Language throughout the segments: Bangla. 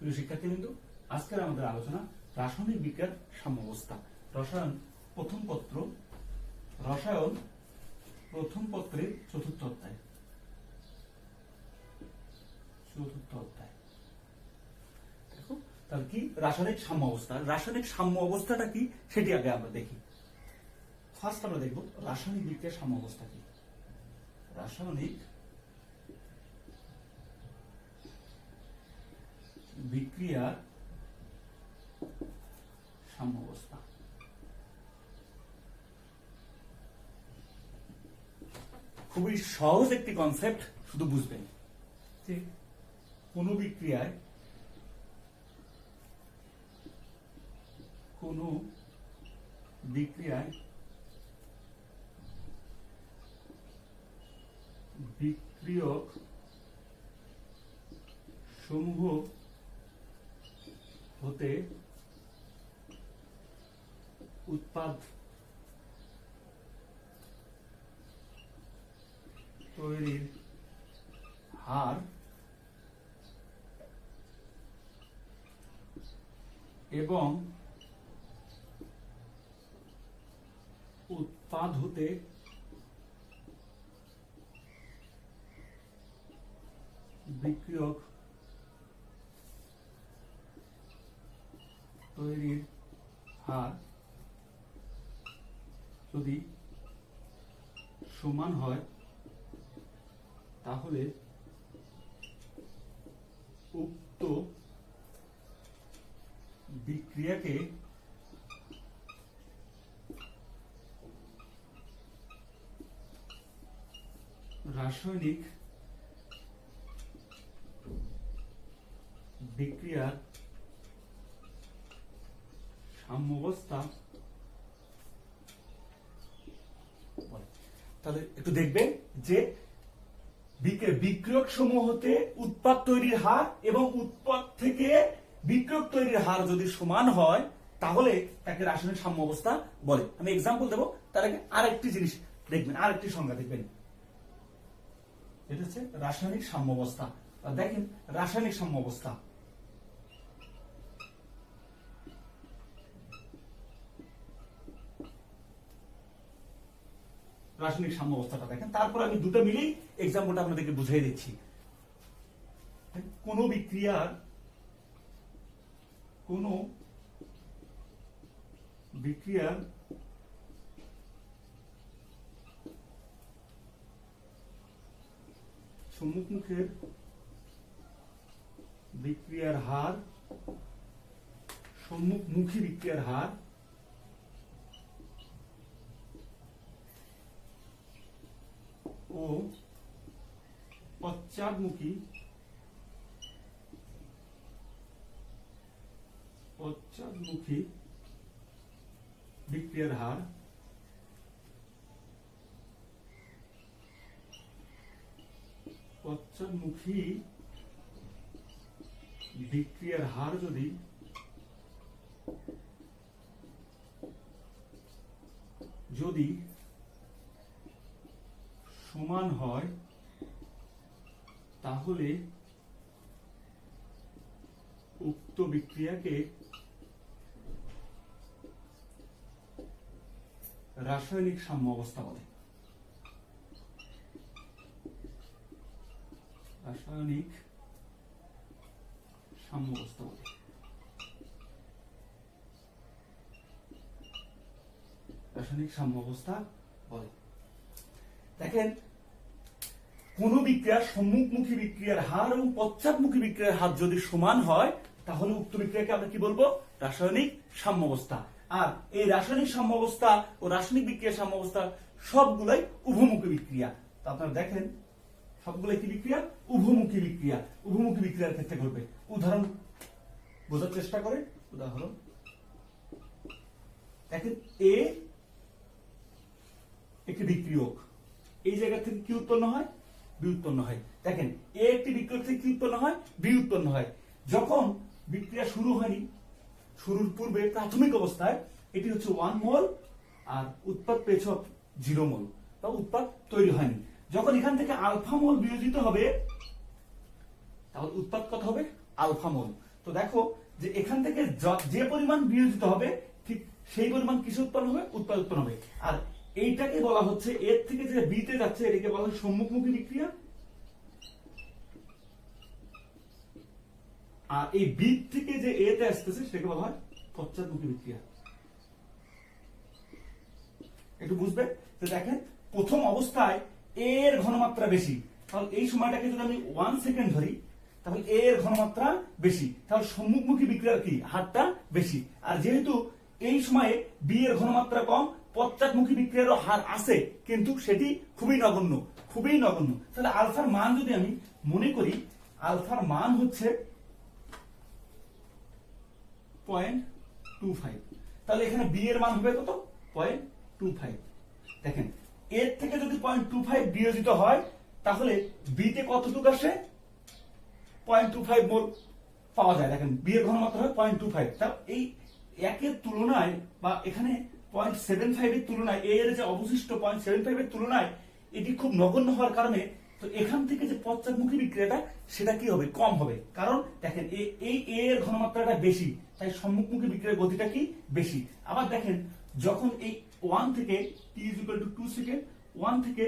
প্রিয় শিক্ষার্থীবৃন্দ, আজকের আমাদের আলোচনা রাসায়নিক বিক্রিয়ার সাম্যাবস্থা। রসায়ন প্রথম পত্রের চতুর্থ অধ্যায়। দেখো তাহলে কি রাসায়নিক সাম্যাবস্থা। রাসায়নিক সাম্যাবস্থাটা কি সেটি আগে আমরা দেখি। ফার্স্ট আমরা দেখব রাসায়নিক বিক্রিয়ার সাম্যাবস্থা কি। রাসায়নিক বিক্রিয়ার সাম্যাবস্থা। খুবই সহজ একটি কনসেপ্ট, শুধু বুঝবেন যে কোন বিক্রিয়ায় বিক্রিয়ক সমূহ হতে উৎপাদ তৈরির হার এবং উৎপাদ হতে বিক্রিয়ক তৈরির হার যদি সমান হয় তাহলে উক্ত বিক্রিয়াকে রাসায়নিক বিক্রিয়ার সাম্যাবস্থা বলে। তাহলে একটু দেখবেন যে বিক্রিয়ক সমূহ হতে উৎপাদ তৈরির হার এবং উৎপাদ থেকে বিক্রিয়ক তৈরির হার যদি সমান হয় তাহলে তাকে রাসায়নিক সাম্যাবস্থা বলে। আমি এক্সাম্পল দেবো, তার আগে আরেকটি জিনিস দেখবেন, আরেকটি সংজ্ঞা দেখবেন, এটা হচ্ছে রাসায়নিক সাম্যাবস্থা। দেখেন রাসায়নিক সাম্যাবস্থা রাসায়নিক সাম্যাবস্থাটা দেখেন, তারপর আমি দুটো মিলেই এক্সাম্পলটা আপনাদেরকে বুঝিয়ে দিচ্ছি। কোন বিক্রিয়ার সম্মুখের বিক্রিয়ার হার, সম্মুখমুখী বিক্রিয়ার হার ও পশ্চাদমুখী বিক্রিয়ার হার যদি সমান হয় তাহলে উক্ত বিক্রিয়াকে রাসায়নিক সাম্যাবস্থা বলে। রাসায়নিক সাম্যাবস্থা বলে। রাসায়নিক সাম্যাবস্থা বলে। দেখেন কোন বিক্রিয়ার সম্মুখমুখী বিক্রিয়ার হার এবং পশ্চাৎমুখী বিক্রিয়ার হার যদি সমান হয় তাহলে উক্ত বিক্রিয়াকে আমরা কি বলবো? রাসায়নিক সাম্যাবস্থা। আর এই রাসায়নিক সাম্যাবস্থা ও রাসায়নিক বিক্রিয়ার সাম্যাবস্থা সবগুলাই উভমুখী বিক্রিয়া। তো আপনারা দেখেন সবগুলাই কি বিক্রিয়া? উভমুখী বিক্রিয়া। উভমুখী বিক্রিয়ার ক্ষেত্রে ঘটবে। উদাহরণ বোঝার চেষ্টা করে, উদাহরণ দেখেন, এ একটি বিক্রিয়ক, এই জায়গা থেকে কি উৎপন্ন হয়? বি উৎপন্ন হয়। দেখেন এ একটি বিক্রিয়ক থেকে কি উৎপন্ন হয়? বি উৎপন্ন হয়। যখন বিক্রিয়া শুরু হয়নি, শুরুর পূর্বে প্রাথমিক অবস্থায় এটি হচ্ছে 1 মোল আর উৎপাদ পেয়েছে 0 মোল, বা উৎপাদ তৈরি হয়নি। যখন এখান থেকে আলফা মোল বিয়োজিত হবে তাহলে উৎপাদ কত হবে? আলফা মোল। তো দেখো যে এখান থেকে যে পরিমাণ বিয়োজিত হবে ঠিক সেই পরিমাণ কিছু উৎপন্ন হবে, উৎপাদ উৎপন্ন হবে। আর এইটাকে বলা হচ্ছে, এর থেকে যে বি তে যাচ্ছে এটাকে বলা হয় সম্মুখমুখী বিক্রিয়া, আর এই বি থেকে যে এ তে আসতেছে সেটাকে বলা হয় পশ্চাৎমুখী বিক্রিয়া। একটু বুঝবে যে দেখেন প্রথম অবস্থায় এর ঘনমাত্রা বেশি, তাহলে এই সময়টাকে যদি আমি 1 সেকেন্ড ধরি তাহলে এর ঘনমাত্রা বেশি, তাহলে সম্মুখমুখী বিক্রিয়ার কি হারটা বেশি। আর যেহেতু এই সময়ে বি এর ঘনমাত্রা কম, পশ্চাৎমুখী বিক্রিয়ারও হার আছে কিন্তু সেটি খুবই নগণ্য, খুবই নগণ্য। তাহলে আলফার মান যদি আমি মনে করি, আলফার মান হচ্ছে 0.25, তাহলে এখানে বি এর মান হবে কত? 0.25। দেখেন এর থেকে যদি 0.25 বিয়োজিত হয় তাহলে বি তে কতটুকু আসে? 0.25 মোল পাওয়া যায়। দেখেন বি এর ঘনমাত্রা হয় 0.25, তা এই একের তুলনায় বা এখানে 0.75 এর তুলনায় এর যে অবশিষ্ট 0.75 এর তুলনায় এটি খুব নগণ্য হওয়ার কারণে তো এখান থেকে যে পশ্চাৎমুখী বিক্রিয়াটা সেটা কি হবে? কম হবে। কারণ দেখেন এই এর ঘনমাত্রাটা বেশি, তাই সম্মুখমুখী বিক্রিয়ার গতিটা কি বেশি। আবার দেখেন যখন এই 1 থেকে t = 2 সেকেন্ড, 1 থেকে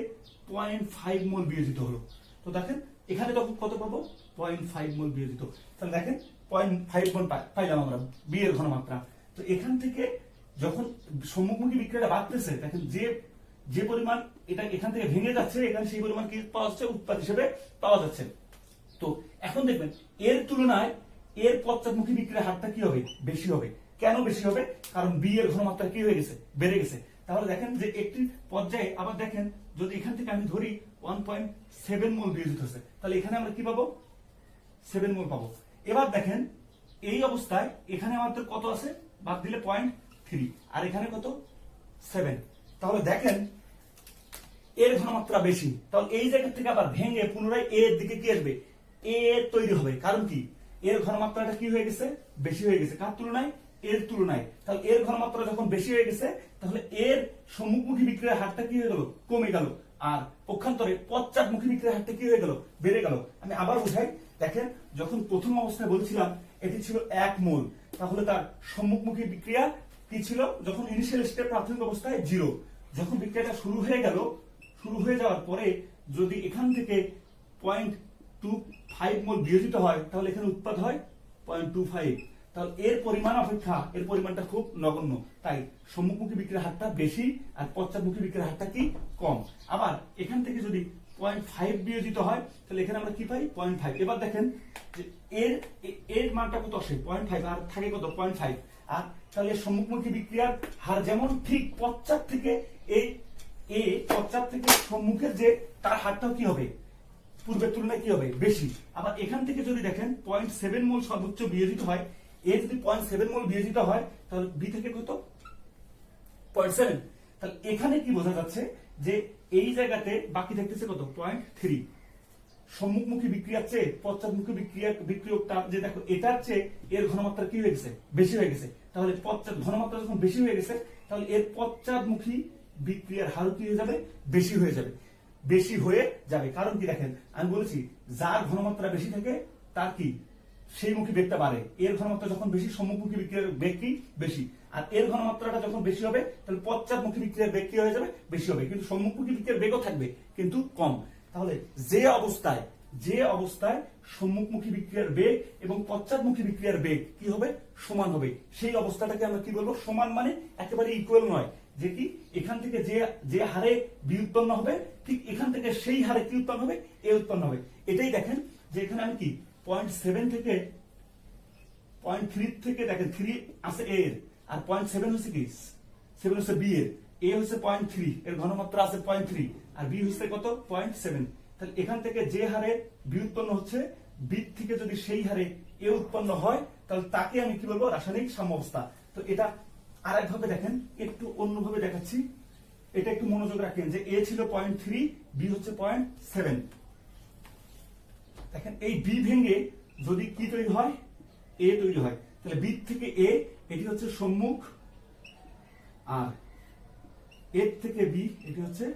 0.5 মোল বিয়োজিত হলো, তো দেখেন এখানে তখন কত পাবো? 0.5 মোল বিয়োজিত। তাহলে দেখেন 0.5 মোল পাইলাম আমরা বি এর ঘনমাত্রা। তো এখান থেকে যখন সম্মুখমুখী বিক্রিয়াটা বাড়তেছে, দেখেন যে পরিমাণ এটা এখান থেকে ভেঙে যাচ্ছে, এখানে সেই পরিমাণ কি পাওয়া যাচ্ছে? উৎপাদ হিসেবে পাওয়া যাচ্ছে। তো এখন দেখবেন এর তুলনায় এর পশ্চাৎমুখী বিক্রিয়ার হারটা কি হবে? বেশি হবে। কেন বেশি হবে? কারণ বি এর ঘনমাত্রা কি হয়ে গেছে? বেড়ে গেছে। তাহলে দেখেন যে একটি পর্যায়ে আবার দেখেন যদি এখান থেকে আমি ধরি 1.7 মোল বিয়োজিত হচ্ছে, তাহলে এখানে আমরা কি পাবো? 7 মোল পাবো। এবার দেখেন এই অবস্থায় এখানে আমাদের কত আছে? বাদ দিলে 0.3, আর এখানে কত? 7। তাহলে দেখেন এর ঘনমাত্রা বেশি, তাহলে এই জায়গা থেকে আবার ভেঙে পুনরায় এর দিকে কি আসবে? এ তৈরি হবে। কারণ কি? এর ঘনমাত্রাটা কি হয়ে গেছে? বেশি হয়ে গেছে। কার তুলনায়? এর তুলনায়। তাহলে এর ঘনমাত্রা যখন বেশি হয়ে গেছে তাহলে এর সম্মুখমুখী বিক্রিয়ার হারটা কি হয়ে গেল? কমে গেল। আর পক্ষান্তরে পশ্চাৎমুখী বিক্রিয়ার হারটা কি হয়ে গেল? বেড়ে গেল। আমি আবার বুঝাই, দেখেন যখন প্রথম অবস্থায় বলছিলাম এটি ছিল 1 মোল, তাহলে তার সম্মুখমুখী বিক্রিয়া কি ছিল? যখন ইনিশিয়াল স্টেপ প্রাথমিক অবস্থায় 0, যখন বিক্রিয়াটা শুরু হয়ে গেল, শুরু হয়ে যাওয়ার পরে যদি এখান থেকে 0.25 মোল বিয়োজিত হয় তাহলে এখানে উৎপাদ হয় 0.25। তাহলে এর পরিমাণ অপেক্ষা এর পরিমাণটা খুব নগণ্য, তাই সম্মুখমুখী বিক্রিয়ার হারটা বেশি আর পশ্চাৎমুখী বিক্রিয়ার হারটা কি? কম। আবার এখান থেকে যদি 0.5 বিয়োজিত হয় তাহলে এখানে আমরা কি পাই? 0.5। এবার দেখেন যে এর মানটা কত আসে? 0.5, আর থাকে কত? 0.5। আর তাহলে সম্মুখমুখী বিক্রিয়ার হার যেমন ঠিক পশ্চাৎ থেকে পশ্চাৎ থেকে সম্মুখের যে তার হারটাও কি হবে? পূর্বের তুলনায় কি হবে? বেশি। আবার এখান থেকে যদি দেখেন 0.7 মোল সর্বোচ্চ বিয়োজিত হয়, এ যদি 0.7 মোল বিয়োজিত হয় তাহলে বি থেকে কত? 0.7। তাহলে এখানে কি বোঝা যাচ্ছে যে এই জায়গাতে বাকি থাকতেছে কত? 0.3। সম্মুখমুখী বিক্রিয়ার চেয়ে পশ্চাৎমুখী বিক্রিয়কটা যে দেখো এটার চেয়ে এর ঘনমাত্রা কি হয়ে গেছে? বেশি হয়ে গেছে। তাহলে ঘনমাত্রা যখন বেশি হয়ে গেছে তাহলে এর পশ্চাৎমুখী বিক্রিয়ার হার কি হয়ে যাবে? বেশি হয়ে যাবে, বেশি হয়ে যাবে। কারণ কি? দেখেন আমি বলেছি যার ঘনমাত্রা বেশি থাকে তার কি সেই মুখী বেগটা বাড়ে। এর ঘনমাত্রা যখন বেশি, সম্মুখমুখী বিক্রিয়ার বেগ কি বেশি। আর এর ঘনমাত্রাটা যখন বেশি হবে তাহলে পশ্চাৎমুখী বিক্রিয়ার বেগ কি হয়ে যাবে? বেশি হবে। কিন্তু সম্মুখমুখী বিক্রিয়ার বেগও থাকবে কিন্তু কম। তাহলে যে অবস্থায় সম্মুখমুখী বিক্রিয়ার বেগ এবং পশ্চাৎমুখী বিক্রিয়ার বেগ কি হবে? সমান হবে, সেই অবস্থাটাকে আমরা কি বলবো? সমান মানে একেবারে ইকুয়াল নয়, যে কি এখান থেকে যে হারে বি উৎপন্ন হবে ঠিক এখান থেকে সেই হারে কি উৎপন্ন হবে? এ উৎপন্ন হবে। এটাই দেখেন যে এখানে আমি কি 0.7 থেকে 0.3 থেকে দেখেন 3 আছে এ এর, আর 0.7 হচ্ছে কি? 7 হচ্ছে বি এর। এ হচ্ছে 0.3, এর ঘনমাত্রা আছে 0.3, আর বি হচ্ছে কত? 0.7। তাহলে এখান থেকে যে হারে বি উৎপন্ন হচ্ছে, বি থেকে যদি সেই হারে এ উৎপন্ন হয় তাহলে তাকে আমি কি বলবো? রাসায়নিক সাম্যাবস্থা। তো এটা আরেকভাবে দেখেন, একটু অন্যভাবে দেখাচ্ছি, এটা একটু মনোযোগ রাখেন যে এ ছিল 0.3, বি হচ্ছে 0.7। দেখেন এই বি ভেঙে যদি কি তৈরি হয়? এ তৈরি হয়। তাহলে বি থেকে এ এটি হচ্ছে সম্মুখ, আর এর থেকে বি এটি হচ্ছে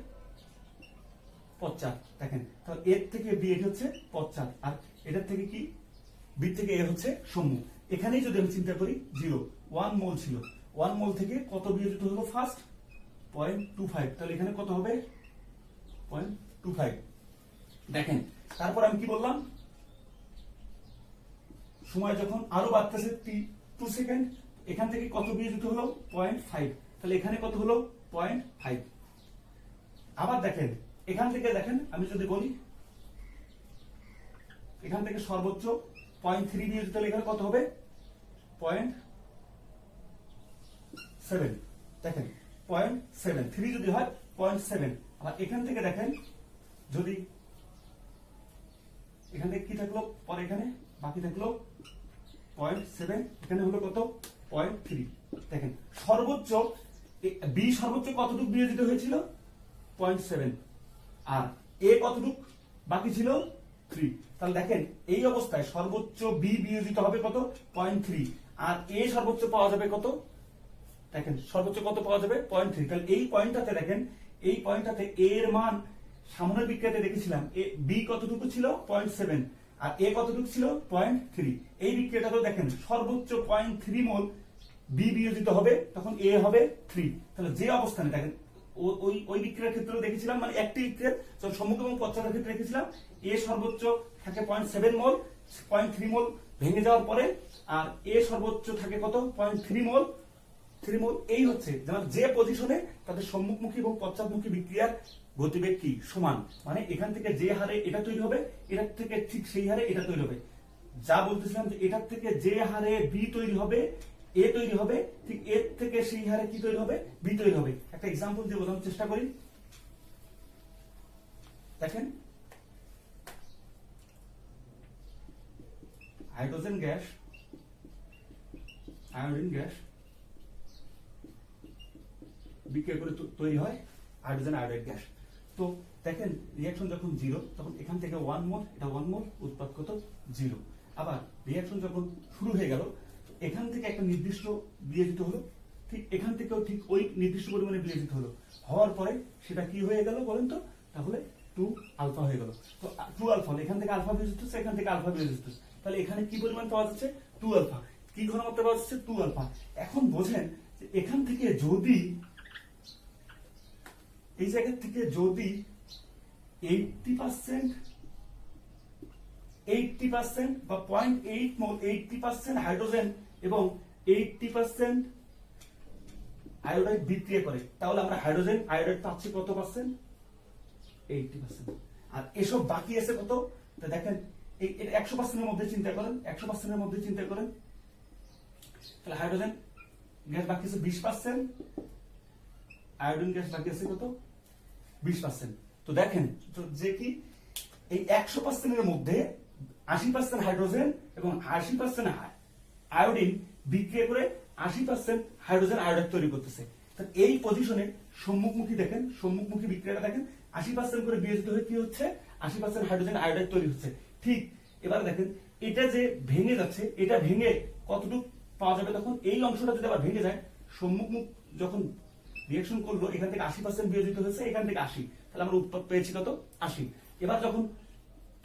পশ্চাৎ। দেখেন তাহলে এর থেকে বি এটি হচ্ছে পশ্চাৎ, আর এটার থেকে কি? বি থেকে এ হচ্ছে সম্মুখ। এখানেই যদি আমি চিন্তা করি 0 1 মোল ছিল, 1 মোল থেকে কত বিয়োজিত হলো ফার্স্ট 0.25, তাহলে এখানে কত হবে 0.25। দেখেন তারপর আমি কি বললাম, সময় যখন আরো বাড়তেছে 2 সেকেন্ড, এখান থেকে কত বিয়োজিত হলো 0.5, তাহলে এখানে কত হলো 0.5। আবার দেখেন এখান থেকে দেখেন আমি যদি বলি এখান থেকে সর্বোচ্চ 0.3 বিয়োজিত হলে এখানে কত হবে 0.7। দেখেন 0.7, 3 যদি হয় 0.7। আবার এখান থেকে দেখেন যদি এখান থেকে কি থাকলো, পরে এখানে বাকি থাকলো 0.7, এখানে হলো কত 0.3। দেখেন সর্বোচ্চ বি সর্বোচ্চ কতটুকু বিয়োজিত হয়েছিল 0.7, আর এ কতটুকু বাকি ছিল 3। তাহলে দেখেন এই অবস্থায় সর্বোচ্চ বি বিয়োজিত হবে কত 0.3, আর এ সর্বোচ্চ পাওয়া যাবে কত, দেখেন সর্বোচ্চ কত পাওয়া যাবে 0.3। তাহলে এই পয়েন্টটাতে দেখেন, এই পয়েন্টটাতে এ এর মান সামনের বিক্রিয়াতে দেখেছিলাম বি কতটুকু ছিল 0.7, আর এ কতটুকু ছিল 0.3। এই বিক্রিয়াটাতেও দেখেন সর্বোচ্চ 0.3 মোল বি বিয়োজিত হবে, তখন এ হবে 3। তাহলে যে অবস্থানে দেখেন ওই বিক্রিয়ার ক্ষেত্রেও দেখেছিলাম, মানে একটি বিক্রিয়ার যখন সম্মুখ এবং পশ্চাতের ক্ষেত্রে দেখেছিলাম এ সর্বোচ্চ থাকে 0.7 মোল, 0.3 মোল ভেঙে যাওয়ার পরে, আর এ সর্বোচ্চ থাকে কত 0.3 মোল, 3 মোল। এই হচ্ছে যে পজিশনে তাদের সম্মুখমুখী এবং পশ্চাৎমুখী বিক্রিয়ার গতিবেগ কি সমান, মানে এখান থেকে যে হারে এটা তৈরি হবে এটার থেকে ঠিক সেই হারে এটা তৈরি হবে। যা বলতেছিলাম যে এটার থেকে যে হারে বি তৈরি হবে এ তৈরি হবে, ঠিক এর থেকে সেই হারে কি তৈরি হবে বি তৈরি হবে। একটা এক্সাম্পল দিয়ে বোঝানোর চেষ্টা করি। দেখেন হাইড্রোজেন গ্যাস, আয়োডিন গ্যাস বিক্রিয়া করে তৈরি হয় হাইড্রোজেন আয়োডাইড গ্যাস। তো দেখেন রিঅ্যাকশন যখন 0 তখন এখান থেকে 1 মোল, এটা 1 মোল, উৎপাদ কত 0। আবার রিঅ্যাকশন যখন শুরু হয়ে গেল এখান থেকে একটা নির্দিষ্ট বিয়োজিত হলো, ঠিক এখান থেকেও ঠিক ওই নির্দিষ্ট পরিমাণে বিয়োজিত হলো, হওয়ার পরে সেটা কি হয়ে গেল বলেন তো, তাহলে 2 আলফা হয়ে গেল। তো 2 আলফা, এখান থেকে আলফা বিয়োজিত হচ্ছে, এখান থেকে আলফা বিয়োজিত হচ্ছে, তাহলে এখানে কি পরিমাণ পাওয়া যাচ্ছে 2 আলফা। কি ঘনমাত্রা পাওয়া যাচ্ছে 2 আলফা। এখন বোঝেন যে এখান থেকে যদি এই জায়গা থেকে যদি 80% বা 0.8 মোল 80% হাইড্রোজেন এবং 80% আয়োডাইড বিক্রিয়া করে, তাহলে আমরা হাইড্রোজেন আয়োডাইড পাচ্ছি কত পার্সেন্ট 80%। আর এসব বাকি আছে কত, তো দেখেন এটা 100% এর মধ্যে চিন্তা করেন, 100% এর মধ্যে চিন্তা করেন, তাহলে হাইড্রোজেন গ্যাস বাকি আছে 20%, আয়োডিন গ্যাস বাকি আছে কত 20%। তো দেখেন যে কি এই 100% এর মধ্যে 80% হাইড্রোজেন এবং 80% আয়োডিন বিক্রিয়া করে 80% হাইড্রোজেন আয়োডাইড তৈরি করতেছে। তো এই পজিশনে সম্মুখমুখী দেখেন, সম্মুখমুখী বিক্রিয়াটা দেখেন 80% করে বিয়োজিত হয়ে কি হচ্ছে 80% হাইড্রোজেন আয়োডাইড তৈরি হচ্ছে। ঠিক এবার দেখেন এটা যে ভেঙে যাচ্ছে, এটা ভেঙে কতটুকু পাওয়া যাবে, তখন এই অংশটা যদি আবার ভেঙে যায়, সম্মুখমুখ যখন রিঅ্যাকশন করলো এখান থেকে 80% বিয়োজিত হয়েছে, এখান থেকে 80, তাহলে আমরা উৎপাদ পেয়েছি কত 80। এবার যখন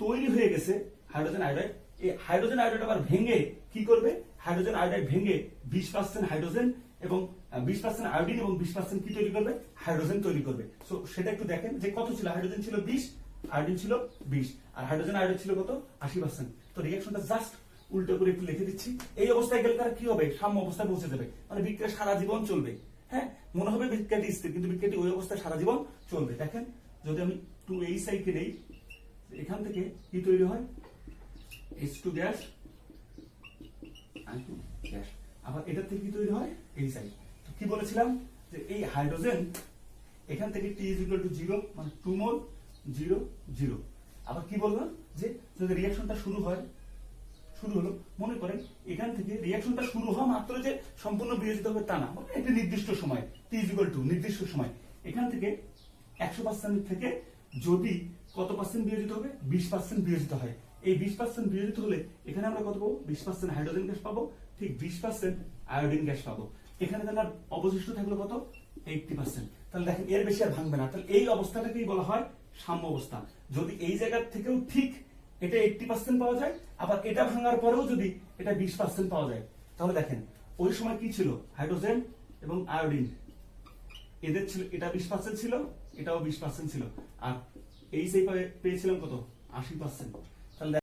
তৈরি হয়ে গেছে হাইড্রোজেন আয়োডাইড, এই হাইড্রোজেন আয়োডাইড আবার ভেঙে কি করবে, হাইড্রোজেন আয়োডাইড ভেঙে 20% হাইড্রোজেন এবং 20% আয়োডিন এবং 20% কি তৈরি করবে হাইড্রোজেন তৈরি করবে। সো সেটা একটু দেখেন যে কত ছিল, হাইড্রোজেন ছিল 20, আয়োডিন ছিল 20, আর হাইড্রোজেন আয়োডাইড ছিল কত 80%। তো রিঅ্যাকশনটা জাস্ট উল্টো করে একটু লিখে দিচ্ছি। এই অবস্থায় গেলে তারা কি হবে, সাম্য অবস্থায় পৌঁছে যাবে, মানে বিক্রিয়া সারা জীবন চলবে। হ্যাঁ, মনে হবে বিক্রিয়াটি স্থির, কিন্তু বিক্রিয়াটি ওই অবস্থায় সারা জীবন চলবে। দেখেন যদি আমি 2H কে নেই, এখান থেকে কি তৈরি হয় H2 গ্যাস, গ্যাস, আবার এটা থেকে কি তৈরি হয় HI। তো কি বলেছিলাম যে এই হাইড্রোজেন এখান থেকে T = 0, মানে 2 মোল 0 0। আবার কি বললাম যে যদি রিঅ্যাকশনটা শুরু হলো, মনে করেন এখান থেকে রিঅ্যাকশনটা শুরু হওয়া মাত্র যে সম্পূর্ণ বিয়োজিত হবে তা না, মানে একটা নির্দিষ্ট সময় T = 2 নির্দিষ্ট সময়, এখান থেকে 100% থেকে যদি কত পার্সেন্ট বিয়োজিত হবে 20% বিয়োজিত হয়। এই 20% বিয়োজিত হলে এখানে আমরা কত পাবো 20% হাইড্রোজেন গ্যাস পাবো, ঠিক 20% আয়োডিন গ্যাস পাবো। এখানে তাহলে অবশিষ্ট থাকলো কত 80%। তাহলে দেখেন এর বেশি আর ভাঙবে না। তাহলে এই অবস্থাটাকেই বলা হয় সাম্য অবস্থা। যদি এই জায়গা থেকেও ঠিক এটা 80% পাওয়া যায়, আবার এটা ভাঙার পরেও যদি এটা 20% পাওয়া যায়, তাহলে দেখেন ওই সময় কি ছিল, হাইড্রোজেন এবং আয়োডিন এদের ছিল, এটা 20% ছিল, এটাও 20% ছিল, আর এই সেই পেয়েছিলাম কত, 80%। তাহলে